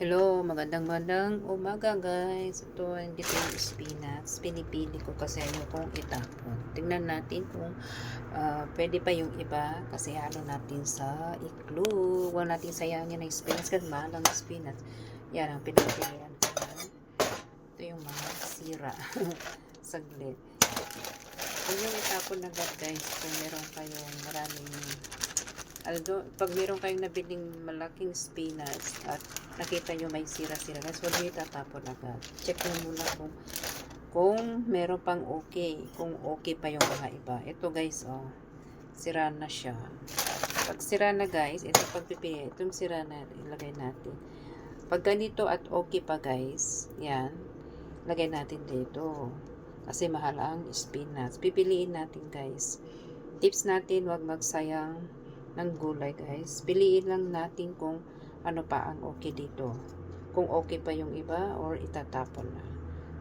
Hello, magandang umaga guys. Ito, hindi ko yung spinach. Pinipili ko kasi kung itapon. Tingnan natin kung pwede pa yung iba kasi halo natin sa iklog. Huwag natin sayangin ng spinach kasi mahal ang spinach. Yan ang pinipilian ko. Ito yung mga sira. Saglit. Huwag yung itapon agad guys kung meron kayong maraming pag meron kayong nabiling malaking spinach at nakita nyo may sira-sira guys, huwag nyo itatapon agad. Check nyo muna kung meron pang okay, kung okay pa yung mga iba. Ito guys, oh, sira na siya. Pag sira na guys, ito pagpipili, itong sira na, ilagay natin. Pag ganito at okay pa guys, yan, lagay natin dito. Kasi mahal ang spinach. Pipiliin natin guys. Tips natin, huwag magsayang ng gulay guys. Piliin lang natin kung ano pa ang okay dito. Kung okay pa yung iba or itatapon na.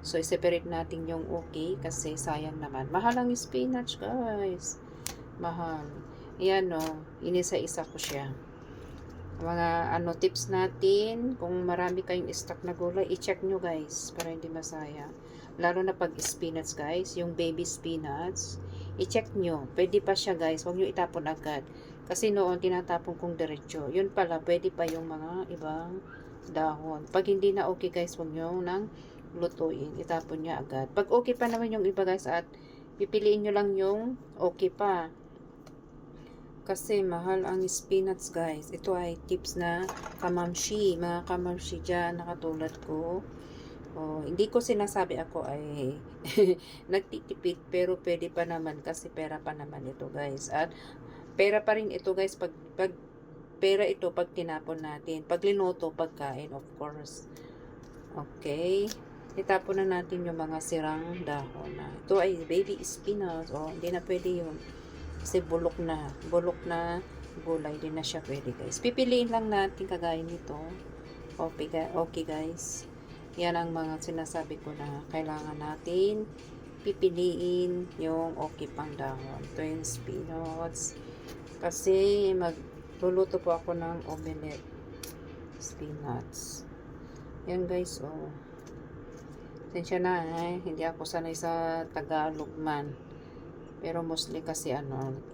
So, i-separate natin yung okay kasi sayang naman. Mahal ang spinach guys. Mahal. Ayan o. Inisa-isa ko siya. Mga tips natin. Kung marami kayong stock na gulay, i-check nyo guys para hindi masayang. Lalo na pag spinach guys. Yung baby spinach. I-check nyo. Pwede pa siya guys. Huwag nyo itapon agad. Kasi noon, tinatapon kong diretso. Yun pala, pwede pa yung mga ibang dahon. Pag hindi na okay guys, huwag nyo nang lutuin. Itapon nyo agad. Pag okay pa naman yung iba guys, at pipiliin nyo lang yung okay pa. Kasi mahal ang spinach guys. Ito ay tips na kamamshi. Mga kamamshi dyan, nakatulad ko. Oh, hindi ko sinasabi ako ay nagtitipid, pero pwede pa naman kasi pera pa naman ito guys. At pera pa rin ito guys pag pera ito pag tinapon natin. Pag linuto, pagkain of course. Okay. Itapon na natin yung mga sirang dahon na. Ito ay baby spinach. Oh, hindi na pwede yun. Kasi bulok na gulay. Hindi na siya pwede guys. Pipiliin lang natin kagaya nito. Okay guys. Yan ang mga sinasabi ko na kailangan natin pipiliin yung okay pang dahon. Ito yung spinach. Kasi magluluto po ako ng omelette spinach. Yan guys, oh. Tensya na hindi ako sanay sa Tagalog man. Pero mostly kasi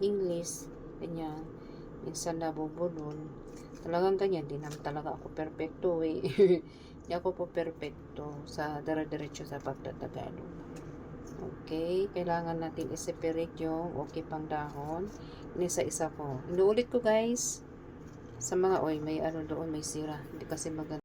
English, ganyan. Minsan nabubulol. Talagang ganyan, di naman talaga ako perfecto eh. Hindi ako po perfecto sa dire-diretso sa pagtatagalog. Okay, kailangan natin i-separate yung okay pang dahon. Inisa-isa ko. Inuulit ko guys. Sa mga may doon, may sira. Hindi kasi maganda.